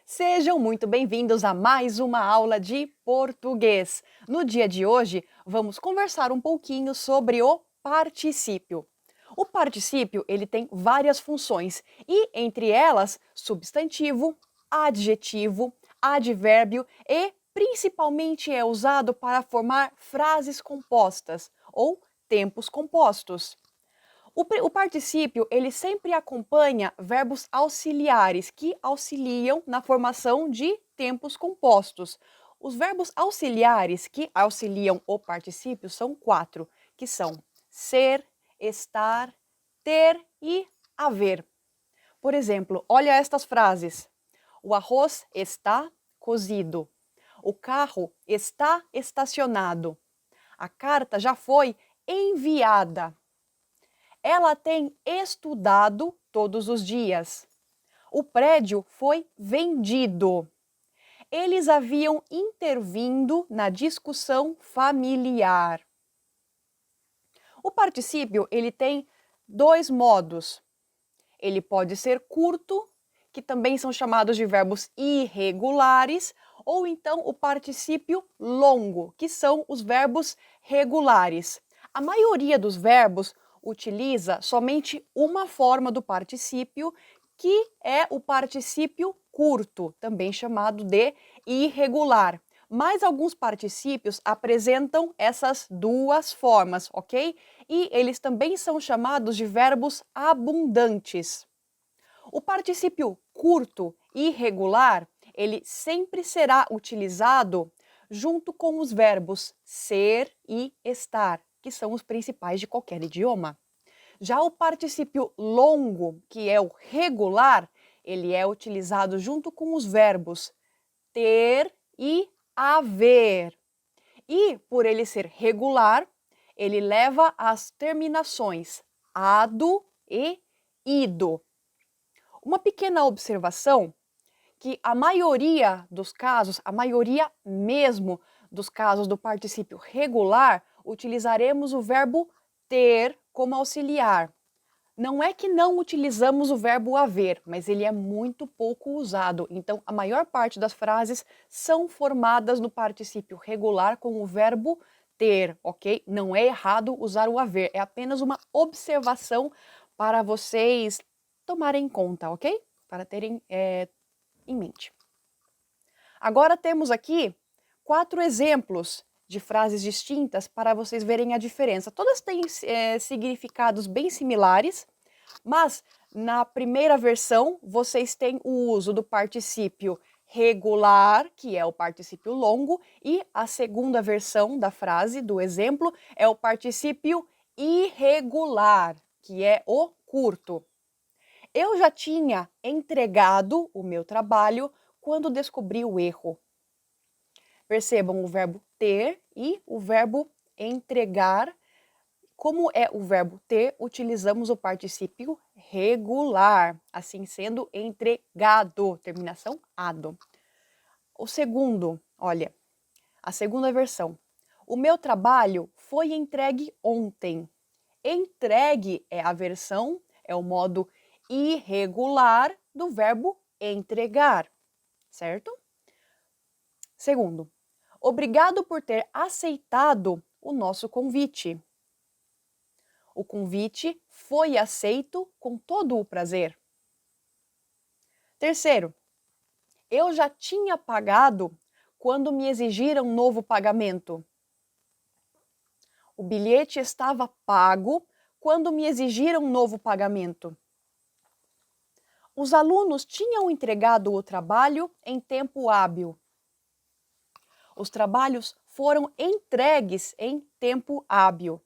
Sejam muito bem-vindos a mais uma aula de português. No dia de hoje, vamos conversar um pouquinho sobre o particípio. O particípio, ele tem várias funções e, entre elas, substantivo, adjetivo, advérbio e, principalmente, é usado para formar frases compostas ou tempos compostos. O particípio, ele sempre acompanha verbos auxiliares que auxiliam na formação de tempos compostos. Os verbos auxiliares que auxiliam o particípio são 4, que são ser, estar, ter e haver. Por exemplo, olha estas frases. O arroz está cozido. O carro está estacionado. A carta já foi enviada. Ela tem estudado todos os dias. O prédio foi vendido. Eles haviam intervindo na discussão familiar. O particípio, ele tem dois modos. Ele pode ser curto, que também são chamados de verbos irregulares, ou então o particípio longo, que são os verbos regulares. A maioria dos verbos utiliza somente uma forma do particípio, que é o particípio curto, também chamado de irregular. Mas alguns particípios apresentam essas duas formas, ok? E eles também são chamados de verbos abundantes. O particípio curto e irregular, ele sempre será utilizado junto com os verbos ser e estar, que são os principais de qualquer idioma. Já o particípio longo, que é o regular, ele é utilizado junto com os verbos ter e haver. E, por ele ser regular, ele leva as terminações ado e ido. Uma pequena observação, que a maioria dos casos, a maioria mesmo dos casos do particípio regular, utilizaremos o verbo ter como auxiliar. Não é que não utilizamos o verbo haver, mas ele é muito pouco usado. Então, a maior parte das frases são formadas no particípio regular com o verbo ter, ok? Não é errado usar o haver, é apenas uma observação para vocês tomarem em conta, ok? Para terem em mente. Agora temos aqui 4 exemplos de frases distintas para vocês verem a diferença. Todas têm significados bem similares, mas na primeira versão vocês têm o uso do particípio regular, que é o particípio longo, e a segunda versão da frase, do exemplo, é o particípio irregular, que é o curto. Eu já tinha entregado o meu trabalho quando descobri o erro. Percebam o verbo ter e o verbo entregar. Como é o verbo ter, utilizamos o particípio regular, assim sendo entregado, terminação ado. O segundo, olha, a segunda versão. O meu trabalho foi entregue ontem. Entregue é a versão, é o modo irregular do verbo entregar, certo? Segundo, obrigado por ter aceitado o nosso convite. O convite foi aceito com todo o prazer. Terceiro, eu já tinha pagado quando me exigiram novo pagamento. O bilhete estava pago quando me exigiram novo pagamento. Os alunos tinham entregado o trabalho em tempo hábil. Os trabalhos foram entregues em tempo hábil.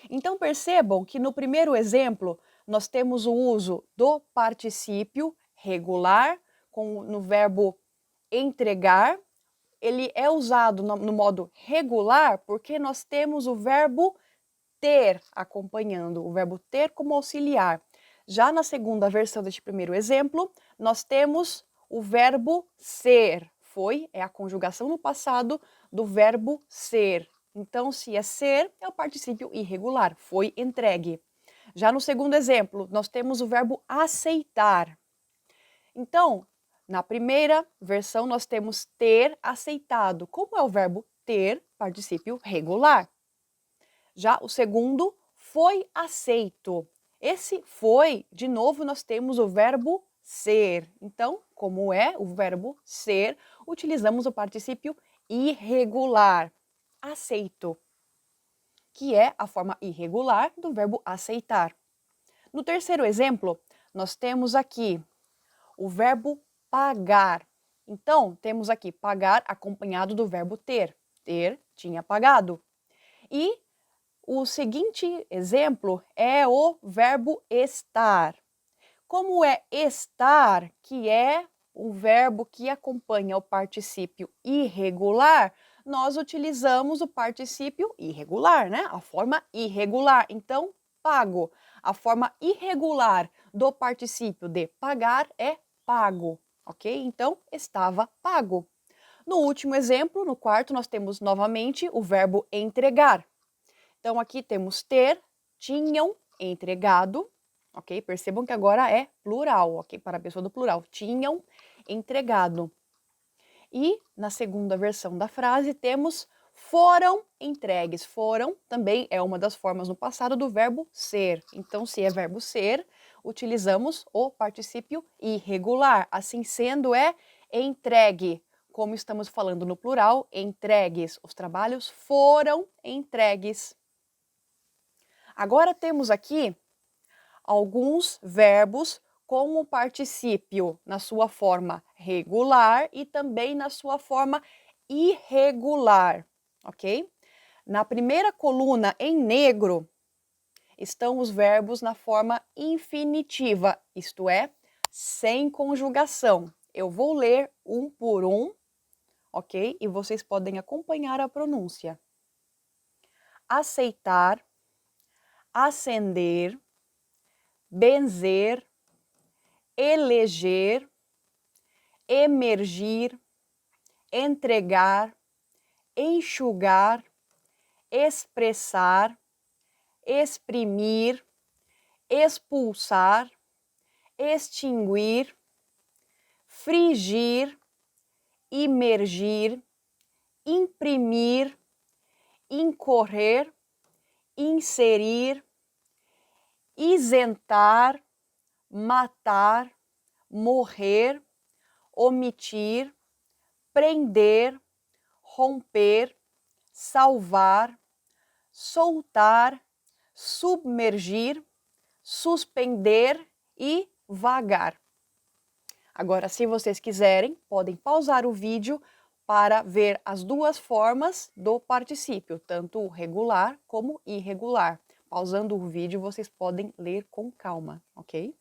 Então percebam que no primeiro exemplo nós temos o uso do particípio regular no verbo entregar. Ele é usado no modo regular porque nós temos o verbo ter acompanhando, o verbo ter como auxiliar. Já na segunda versão deste primeiro exemplo, nós temos o verbo ser. É a conjugação no passado do verbo ser. Então, se é ser, é o particípio irregular, foi entregue. Já no segundo exemplo, nós temos o verbo aceitar. Então, Na primeira versão, nós temos ter aceitado. Como é o verbo ter, particípio regular. Já o segundo, foi aceito. Esse foi, de novo, nós temos o verbo ser. Então, como é o verbo ser, utilizamos o particípio irregular. Aceito, que é a forma irregular do verbo aceitar. No terceiro exemplo, nós temos aqui o verbo pagar. Então, temos aqui pagar acompanhado do verbo ter. Ter, tinha pagado. E o seguinte exemplo é o verbo estar. Como é estar, que é um verbo que acompanha o particípio irregular, nós utilizamos o particípio irregular, né? A forma irregular. Então, pago. A forma irregular do particípio de pagar é pago, ok? Então, estava pago. No último exemplo, no quarto, nós temos novamente o verbo entregar. Então, aqui temos ter, tinham entregado, ok? Percebam que agora é plural, ok? Para a pessoa do plural, tinham entregado. E na segunda versão da frase temos foram entregues. Foram também é uma das formas no passado do verbo ser. Então, se é verbo ser, utilizamos o particípio irregular. Assim sendo, é entregue. Como estamos falando no plural, entregues. Os trabalhos foram entregues. Agora temos aqui alguns verbos com o particípio na sua forma regular e também na sua forma irregular, ok? Na primeira coluna em negro estão os verbos na forma infinitiva, isto é, sem conjugação. Eu vou ler um por um, ok? E vocês podem acompanhar a pronúncia. Aceitar, acender, benzer, eleger, emergir, entregar, enxugar, expressar, exprimir, expulsar, extinguir, frigir, imergir, imprimir, incorrer, inserir, isentar, matar, morrer, omitir, prender, romper, salvar, soltar, submergir, suspender e vagar. Agora, se vocês quiserem, podem pausar o vídeo para ver as duas formas do particípio, tanto o regular como irregular. Pausando o vídeo, vocês podem ler com calma, ok?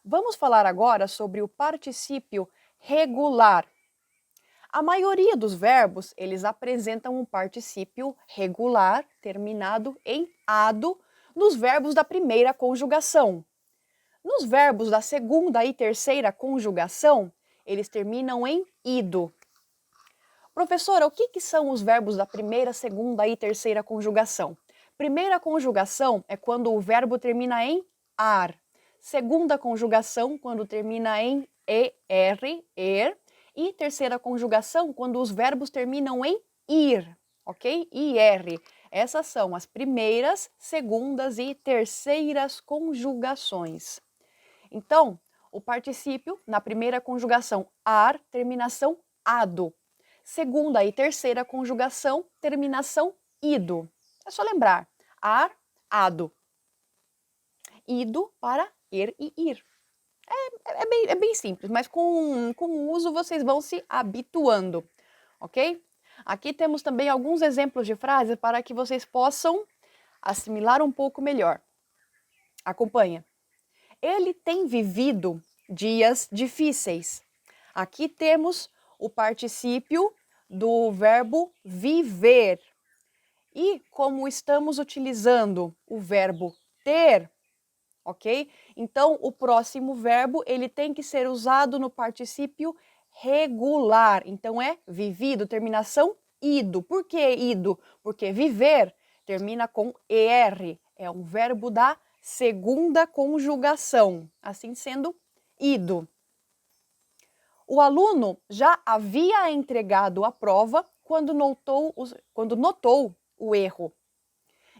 Vamos falar agora sobre o particípio regular. A maioria dos verbos, eles apresentam um particípio regular terminado em ado nos verbos da primeira conjugação. Nos verbos da segunda e terceira conjugação, eles terminam em ido. Professora, o que são os verbos da primeira, segunda e terceira conjugação? Primeira conjugação é quando o verbo termina em ar. Segunda conjugação, quando termina em er. E terceira conjugação, quando os verbos terminam em ir, ok? Ir. Essas são as primeiras, segundas e terceiras conjugações. Então, o particípio, na primeira conjugação, ar, terminação ado. Segunda e terceira conjugação, terminação ido. É só lembrar, ar, ado. Ido para er e ir. É bem simples, mas com o uso vocês vão se habituando, ok? Aqui temos também alguns exemplos de frases para que vocês possam assimilar um pouco melhor. Acompanha. Ele tem vivido dias difíceis. Aqui temos o particípio do verbo viver. E como estamos utilizando o verbo ter, ok? Então, o próximo verbo, ele tem que ser usado no particípio regular. Então, é vivido, terminação ido. Por que ido? Porque viver, termina com ER, é um verbo da segunda conjugação, assim sendo ido. O aluno já havia entregado a prova quando notou o erro.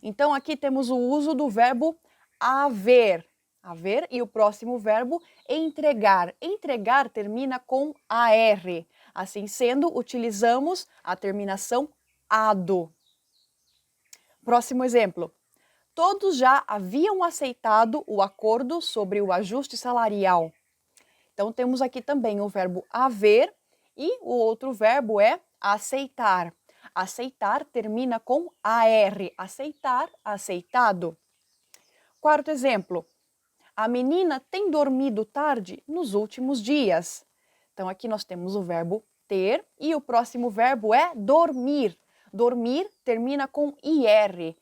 Então, aqui temos o uso do verbo haver. Haver e o próximo verbo entregar. Entregar termina com AR. Assim sendo, utilizamos a terminação ado. Próximo exemplo. Todos já haviam aceitado o acordo sobre o ajuste salarial. Então, temos aqui também o verbo haver e o outro verbo é aceitar. Aceitar termina com AR. Aceitar, aceitado. Quarto exemplo. A menina tem dormido tarde nos últimos dias. Então, aqui nós temos o verbo ter e o próximo verbo é dormir. Dormir termina com IR,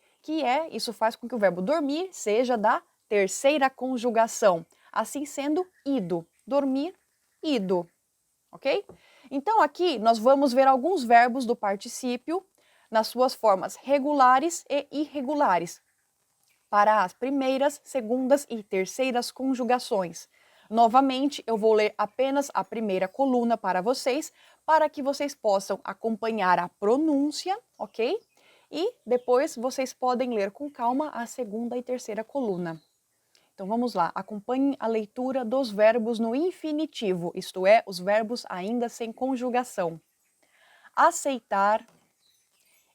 isso faz com que o verbo dormir seja da terceira conjugação. Assim sendo, ido. Dormir, ido. Ok? Então, aqui nós vamos ver alguns verbos do particípio nas suas formas regulares e irregulares, para as primeiras, segundas e terceiras conjugações. Novamente, eu vou ler apenas a primeira coluna para que vocês possam acompanhar a pronúncia, ok? E depois vocês podem ler com calma a segunda e terceira coluna. Então vamos lá, acompanhem a leitura dos verbos no infinitivo, isto é, os verbos ainda sem conjugação. Aceitar,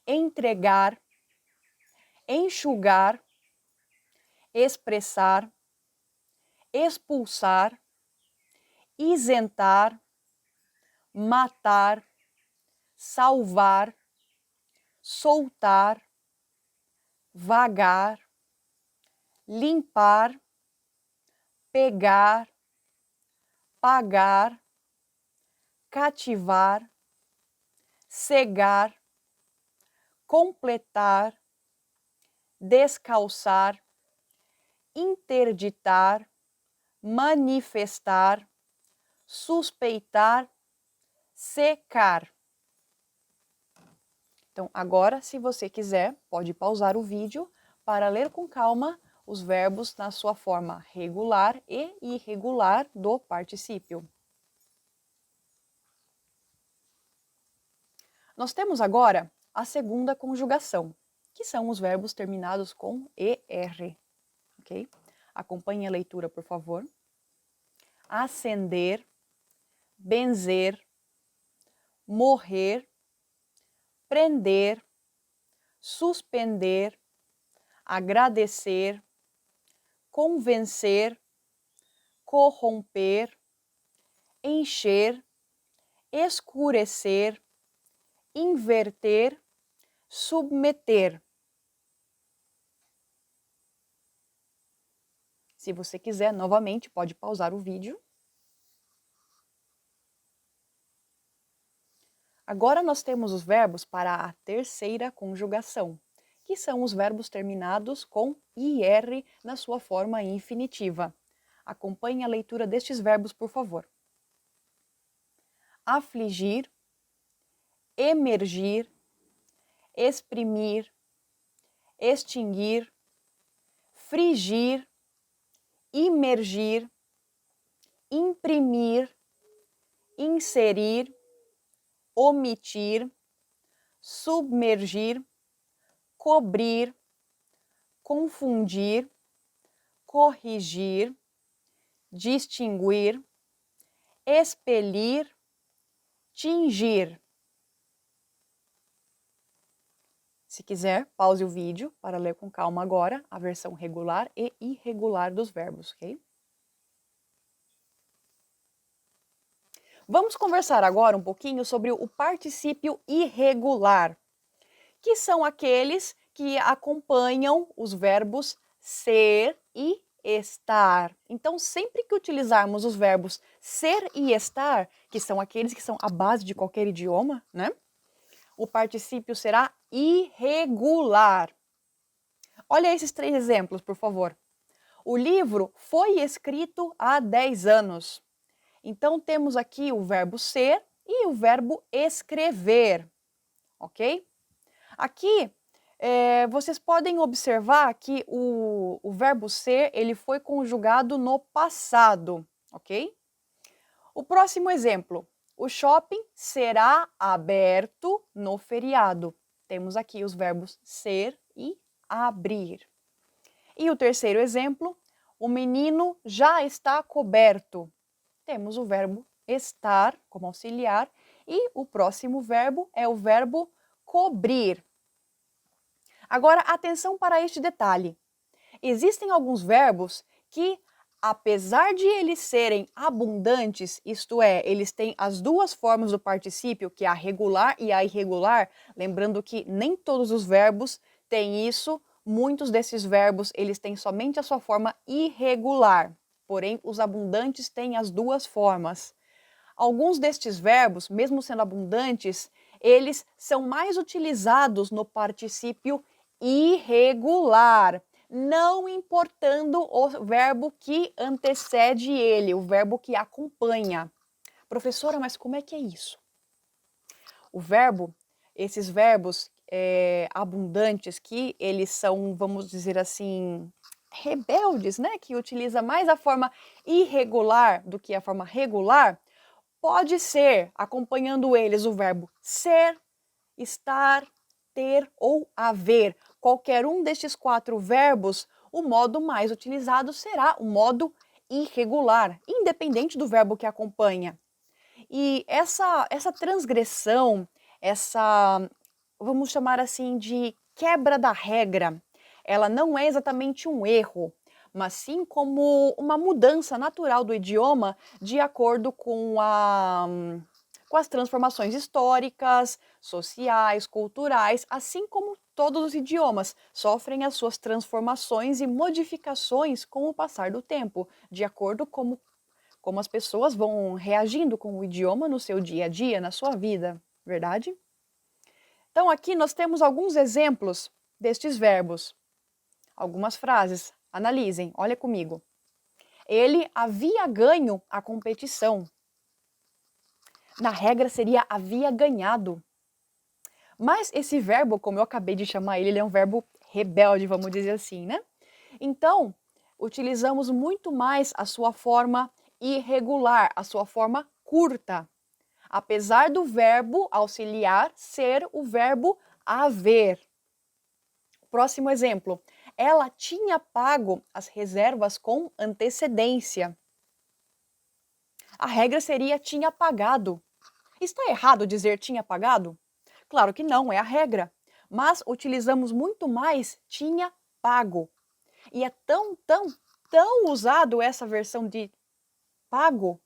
entregar, enxugar, expressar, expulsar, isentar, matar, salvar, soltar, vagar, limpar, pegar, pagar, cativar, cegar, completar, descalçar, interditar, manifestar, suspeitar, secar. Então, agora, se você quiser, pode pausar o vídeo para ler com calma os verbos na sua forma regular e irregular do particípio. Nós temos agora a segunda conjugação, que são os verbos terminados com ER. Ok? Acompanhe a leitura, por favor. Acender, benzer, morrer, prender, suspender, agradecer, convencer, corromper, encher, escurecer, inverter, submeter. Se você quiser, novamente, pode pausar o vídeo. Agora nós temos os verbos para a terceira conjugação, que são os verbos terminados com IR na sua forma infinitiva. Acompanhe a leitura destes verbos, por favor. Afligir, emergir, exprimir, extinguir, frigir, imergir, imprimir, inserir, omitir, submergir, cobrir, confundir, corrigir, distinguir, expelir, tingir. Se quiser, pause o vídeo para ler com calma agora a versão regular e irregular dos verbos, ok? Vamos conversar agora um pouquinho sobre o particípio irregular, que são aqueles que acompanham os verbos ser e estar. Então, sempre que utilizarmos os verbos ser e estar, que são aqueles que são a base de qualquer idioma, né? O particípio será irregular. Olha esses 3 exemplos, por favor. O livro foi escrito há 10 anos. Então, temos aqui o verbo ser e o verbo escrever, ok? Aqui, vocês podem observar que o verbo ser, ele foi conjugado no passado, ok? O próximo exemplo, o shopping será aberto no feriado. Temos aqui os verbos ser e abrir. E o terceiro exemplo, o menino já está coberto. Temos o verbo estar como auxiliar e o próximo verbo é o verbo cobrir. Agora, atenção para este detalhe. Existem alguns verbos que, apesar de eles serem abundantes, isto é, eles têm as duas formas do particípio, que é a regular e a irregular, lembrando que nem todos os verbos têm isso, muitos desses verbos eles têm somente a sua forma irregular, porém os abundantes têm as duas formas. Alguns destes verbos, mesmo sendo abundantes, eles são mais utilizados no particípio irregular, não importando o verbo que antecede ele, o verbo que acompanha. Professora, mas como é que é isso? Esses verbos abundantes que eles são, vamos dizer assim, rebeldes, né? Que utiliza mais a forma irregular do que a forma regular, pode ser, acompanhando eles, o verbo ser, estar, ter ou haver. Qualquer um destes 4 verbos, o modo mais utilizado será o modo irregular, independente do verbo que acompanha. E essa transgressão, vamos chamar assim de quebra da regra, ela não é exatamente um erro, mas sim como uma mudança natural do idioma de acordo com as transformações históricas, sociais, culturais, assim como todos os idiomas sofrem as suas transformações e modificações com o passar do tempo, de acordo com como as pessoas vão reagindo com o idioma no seu dia a dia, na sua vida, verdade? Então aqui nós temos alguns exemplos destes verbos, algumas frases. Analisem, olha comigo. Ele havia ganho a competição. Na regra seria havia ganhado. Mas esse verbo, como eu acabei de chamar ele é um verbo rebelde, vamos dizer assim, né? Então, utilizamos muito mais a sua forma irregular, a sua forma curta. Apesar do verbo auxiliar ser o verbo haver. Próximo exemplo. Ela tinha pago as reservas com antecedência. A regra seria tinha pagado. Está errado dizer tinha pagado? Claro que não, é a regra. Mas utilizamos muito mais tinha pago. E é tão usado essa versão de pago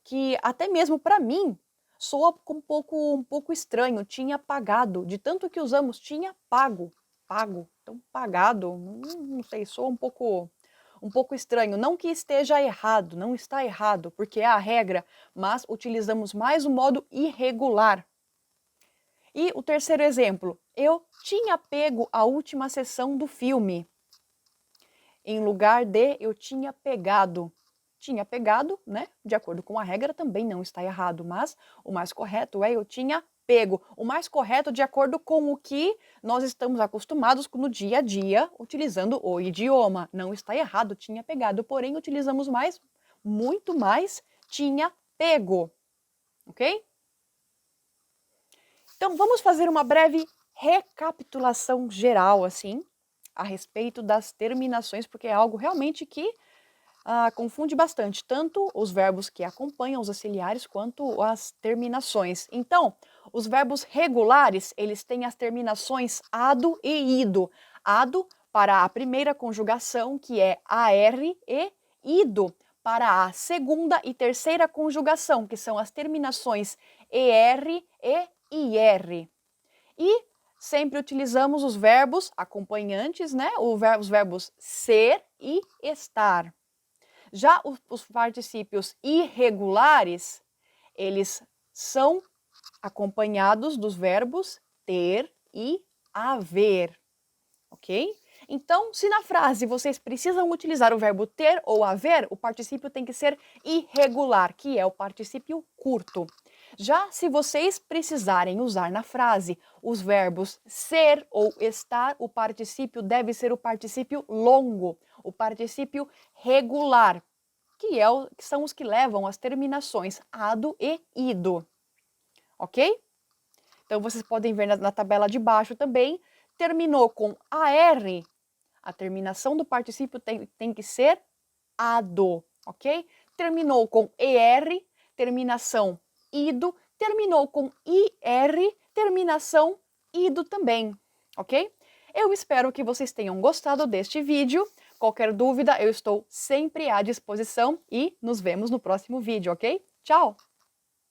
que até mesmo para mim soa um pouco estranho. Tinha pagado, de tanto que usamos tinha pago. Pago, então pagado, não sei, soa um pouco estranho. Não que esteja errado, não está errado, porque é a regra, mas utilizamos mais o modo irregular. E o terceiro exemplo, eu tinha pego a última sessão do filme. Em lugar de eu tinha pegado. Tinha pegado, né? De acordo com a regra, também não está errado, mas o mais correto é eu tinha pego. O mais correto de acordo com o que nós estamos acostumados no dia a dia, utilizando o idioma. Não está errado, tinha pegado, porém utilizamos muito mais, tinha pego. Ok? Então, vamos fazer uma breve recapitulação geral, assim, a respeito das terminações, porque é algo realmente que confunde bastante, tanto os verbos que acompanham os auxiliares, quanto as terminações. Então, os verbos regulares, eles têm as terminações ado e ido. Ado para a primeira conjugação, que é AR, e ido para a segunda e terceira conjugação, que são as terminações ER e IR. E sempre utilizamos os verbos acompanhantes, né? Os verbos ser e estar. Já os particípios irregulares, eles são acompanhados dos verbos ter e haver, ok? Então, se na frase vocês precisam utilizar o verbo ter ou haver, o particípio tem que ser irregular, que é o particípio curto. Já se vocês precisarem usar na frase os verbos ser ou estar, o particípio deve ser o particípio longo, o particípio regular, que são os que levam as terminações ado e ido, ok? Então, vocês podem ver na tabela de baixo também, terminou com AR, a terminação do particípio tem que ser ado, ok? Terminou com ER, terminação ido, terminou com IR, terminação ido também, ok? Eu espero que vocês tenham gostado deste vídeo. Qualquer dúvida, eu estou sempre à disposição e nos vemos no próximo vídeo, ok? Tchau!